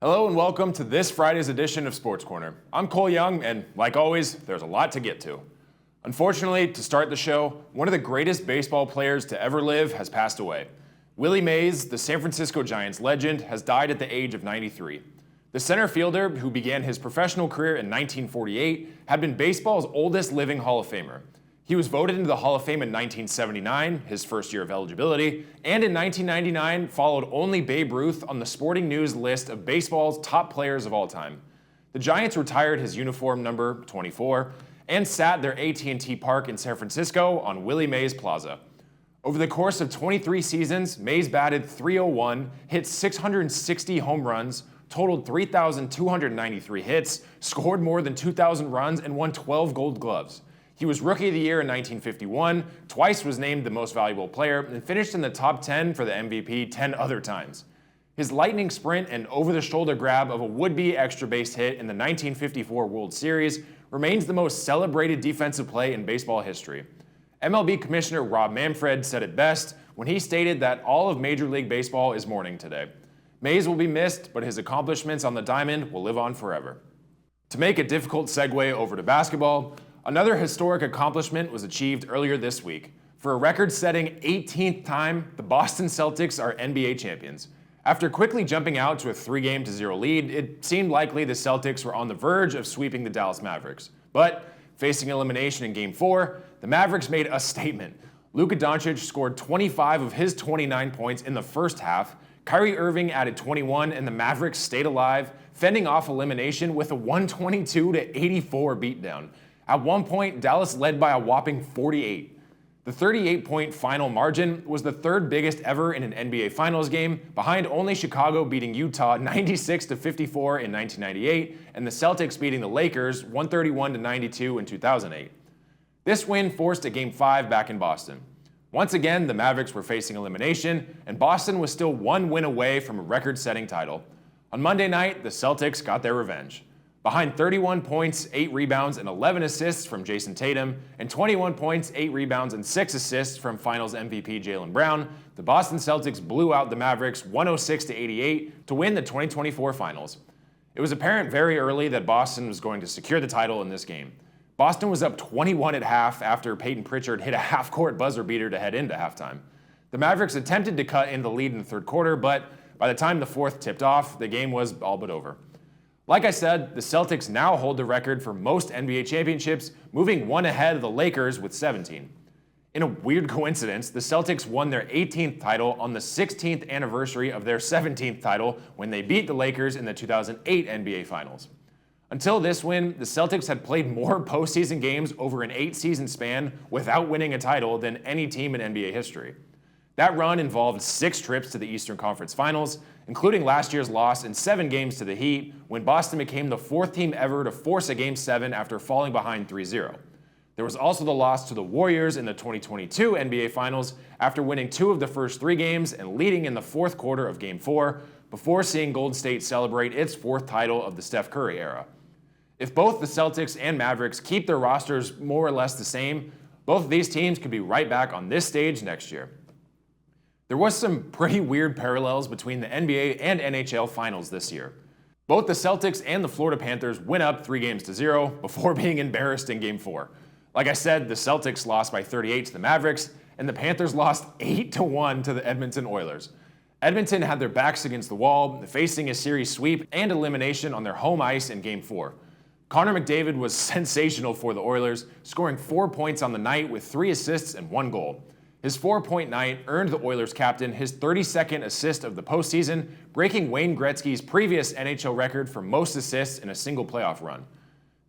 Hello and welcome to this Friday's edition of Sports Corner. I'm Cole Young, and like always, there's a lot to get to. Unfortunately, to start the show, one of the greatest baseball players to ever live has passed away. Willie Mays, the San Francisco Giants legend, has died at the age of 93. The center fielder, who began his professional career in 1948, had been baseball's oldest living Hall of Famer. He was voted into the Hall of Fame in 1979, his first year of eligibility, and in 1999 followed only Babe Ruth on the Sporting News list of baseball's top players of all time. The Giants retired his uniform number 24 and sat their AT&T Park in San Francisco on Willie Mays Plaza. Over the course of 23 seasons, Mays batted .301, hit 660 home runs, totaled 3,293 hits, scored more than 2,000 runs, and won 12 Gold Gloves. He was Rookie of the Year in 1951, twice was named the Most Valuable Player, and finished in the top 10 for the MVP 10 other times. His lightning sprint and over-the-shoulder grab of a would-be extra base hit in the 1954 World Series remains the most celebrated defensive play in baseball history. MLB Commissioner Rob Manfred said it best when he stated that all of Major League Baseball is mourning today. Mays will be missed, but his accomplishments on the diamond will live on forever. To make a difficult segue over to basketball, another historic accomplishment was achieved earlier this week. For a record-setting 18th time, the Boston Celtics are NBA champions. After quickly jumping out to a 3-0 lead, it seemed likely the Celtics were on the verge of sweeping the Dallas Mavericks. But facing elimination in Game 4, the Mavericks made a statement. Luka Doncic scored 25 of his 29 points in the first half. Kyrie Irving added 21, and the Mavericks stayed alive, fending off elimination with a 122-84 beatdown. At one point, Dallas led by a whopping 48. The 38-point final margin was the third biggest ever in an NBA Finals game, behind only Chicago beating Utah 96-54 in 1998, and the Celtics beating the Lakers 131-92 in 2008. This win forced a Game 5 back in Boston. Once again, the Mavericks were facing elimination, and Boston was still one win away from a record-setting title. On Monday night, the Celtics got their revenge. Behind 31 points, 8 rebounds, and 11 assists from Jason Tatum, and 21 points, 8 rebounds, and 6 assists from Finals MVP Jaylen Brown, the Boston Celtics blew out the Mavericks 106-88 to win the 2024 Finals. It was apparent very early that Boston was going to secure the title in this game. Boston was up 21 at half after Peyton Pritchard hit a half-court buzzer beater to head into halftime. The Mavericks attempted to cut in the lead in the third quarter, but by the time the fourth tipped off, the game was all but over. Like I said, the Celtics now hold the record for most NBA championships, moving one ahead of the Lakers with 17. In a weird coincidence, the Celtics won their 18th title on the 16th anniversary of their 17th title when they beat the Lakers in the 2008 NBA Finals. Until this win, the Celtics had played more postseason games over an 8-season span without winning a title than any team in NBA history. That run involved 6 trips to the Eastern Conference Finals, including last year's loss in 7 games to the Heat, when Boston became the 4th team ever to force a Game 7 after falling behind 3-0. There was also the loss to the Warriors in the 2022 NBA Finals after winning 2 of the first 3 games and leading in the 4th quarter of Game 4, before seeing Golden State celebrate its 4th title of the Steph Curry era. If both the Celtics and Mavericks keep their rosters more or less the same, both of these teams could be right back on this stage next year. There was some pretty weird parallels between the NBA and NHL finals this year. Both the Celtics and the Florida Panthers went up 3-0 before being embarrassed in Game 4. Like I said, the Celtics lost by 38 to the Mavericks, and the Panthers lost 8-1 to the Edmonton Oilers. Edmonton had their backs against the wall, facing a series sweep and elimination on their home ice in Game 4. Connor McDavid was sensational for the Oilers, scoring 4 points on the night with 3 assists and 1 goal. His 4-point night earned the Oilers captain his 32nd assist of the postseason, breaking Wayne Gretzky's previous NHL record for most assists in a single playoff run.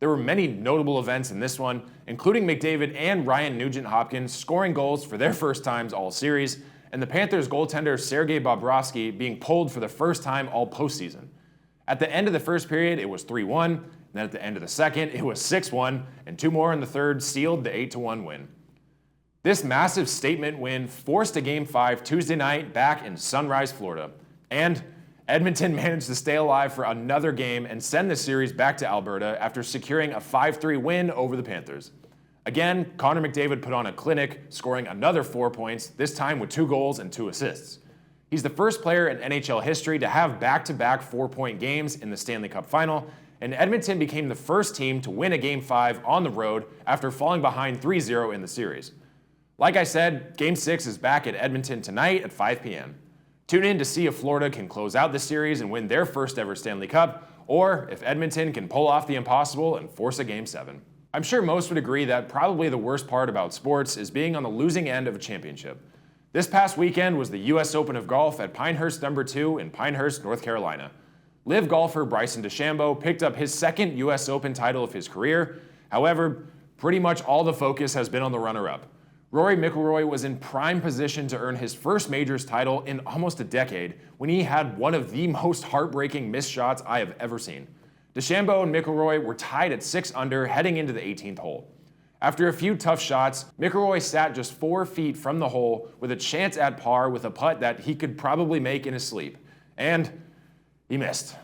There were many notable events in this one, including McDavid and Ryan Nugent-Hopkins scoring goals for their first times all series, and the Panthers goaltender Sergei Bobrovsky being pulled for the first time all postseason. At the end of the first period, it was 3-1, and then at the end of the second, it was 6-1, and 2 more in the third sealed the 8-1 win. This massive statement win forced a Game 5 Tuesday night back in Sunrise, Florida. And Edmonton managed to stay alive for another game and send the series back to Alberta after securing a 5-3 win over the Panthers. Again, Connor McDavid put on a clinic, scoring another 4 points, this time with 2 goals and 2 assists. He's the first player in NHL history to have back-to-back 4-point games in the Stanley Cup Final, and Edmonton became the first team to win a Game 5 on the road after falling behind 3-0 in the series. Like I said, Game 6 is back at Edmonton tonight at 5 p.m. Tune in to see if Florida can close out the series and win their first ever Stanley Cup, or if Edmonton can pull off the impossible and force a Game 7. I'm sure most would agree that probably the worst part about sports is being on the losing end of a championship. This past weekend was the U.S. Open of Golf at Pinehurst No. 2 in Pinehurst, North Carolina. LIV golfer Bryson DeChambeau picked up his second U.S. Open title of his career. However, pretty much all the focus has been on the runner-up. Rory McIlroy was in prime position to earn his first majors title in almost a decade when he had one of the most heartbreaking missed shots I have ever seen. DeChambeau and McIlroy were tied at 6 under heading into the 18th hole. After a few tough shots, McIlroy sat just 4 feet from the hole with a chance at par with a putt that he could probably make in his sleep. And he missed.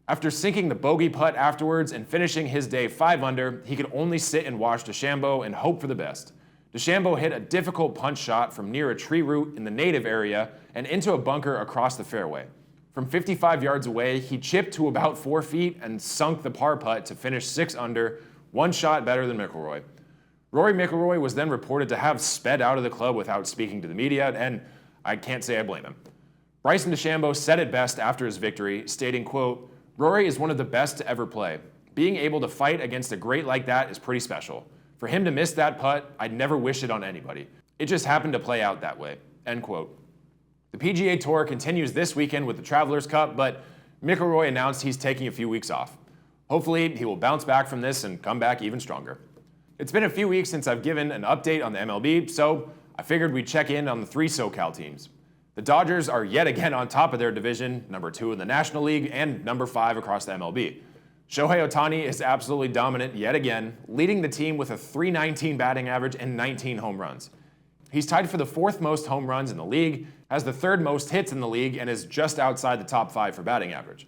After sinking the bogey putt afterwards and finishing his day 5 under, he could only sit and watch DeChambeau and hope for the best. DeChambeau hit a difficult punch shot from near a tree root in the native area and into a bunker across the fairway. From 55 yards away, he chipped to about 4 feet and sunk the par putt to finish 6 under, 1 shot better than McIlroy. Rory McIlroy was then reported to have sped out of the club without speaking to the media, and I can't say I blame him. Bryson DeChambeau said it best after his victory, stating, quote, "Rory is one of the best to ever play. Being able to fight against a great like that is pretty special. For him to miss that putt, I'd never wish it on anybody. It just happened to play out that way." End quote. The PGA Tour continues this weekend with the Travelers Cup, but McIlroy announced he's taking a few weeks off. Hopefully, he will bounce back from this and come back even stronger. It's been a few weeks since I've given an update on the MLB, so I figured we'd check in on the 3 SoCal teams. The Dodgers are yet again on top of their division, number 2 in the National League and number 5 across the MLB. Shohei Ohtani is absolutely dominant yet again, leading the team with a .319 batting average and 19 home runs. He's tied for the 4th most home runs in the league, has the 3rd most hits in the league, and is just outside the top 5 for batting average.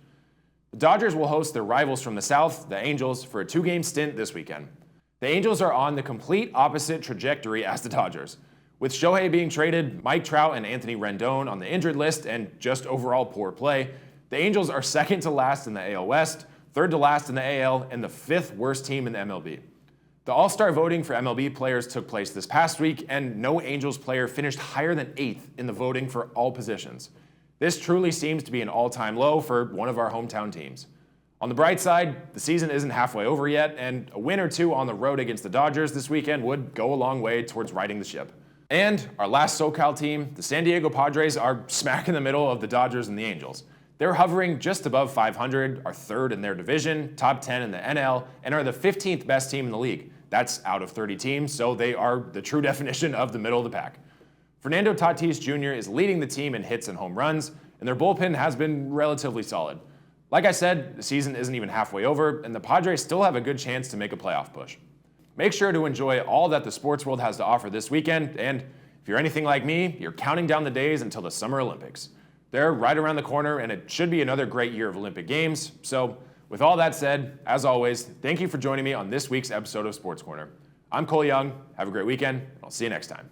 The Dodgers will host their rivals from the South, the Angels, for a 2-game stint this weekend. The Angels are on the complete opposite trajectory as the Dodgers. With Shohei being traded, Mike Trout and Anthony Rendon on the injured list, and just overall poor play, the Angels are 2nd to last in the AL West, 3rd to last in the AL, and the 5th worst team in the MLB. The All-Star voting for MLB players took place this past week, and no Angels player finished higher than 8th in the voting for all positions. This truly seems to be an all-time low for one of our hometown teams. On the bright side, the season isn't halfway over yet, and a win or 2 on the road against the Dodgers this weekend would go a long way towards righting the ship. And our last SoCal team, the San Diego Padres, are smack in the middle of the Dodgers and the Angels. They're hovering just above 500, are 3rd in their division, top 10 in the NL, and are the 15th best team in the league. That's out of 30 teams, so they are the true definition of the middle of the pack. Fernando Tatis Jr. is leading the team in hits and home runs, and their bullpen has been relatively solid. Like I said, the season isn't even halfway over, and the Padres still have a good chance to make a playoff push. Make sure to enjoy all that the sports world has to offer this weekend, and if you're anything like me, you're counting down the days until the Summer Olympics. They're right around the corner, and it should be another great year of Olympic Games. So, with all that said, as always, thank you for joining me on this week's episode of Sports Corner. I'm Cole Young. Have a great weekend, and I'll see you next time.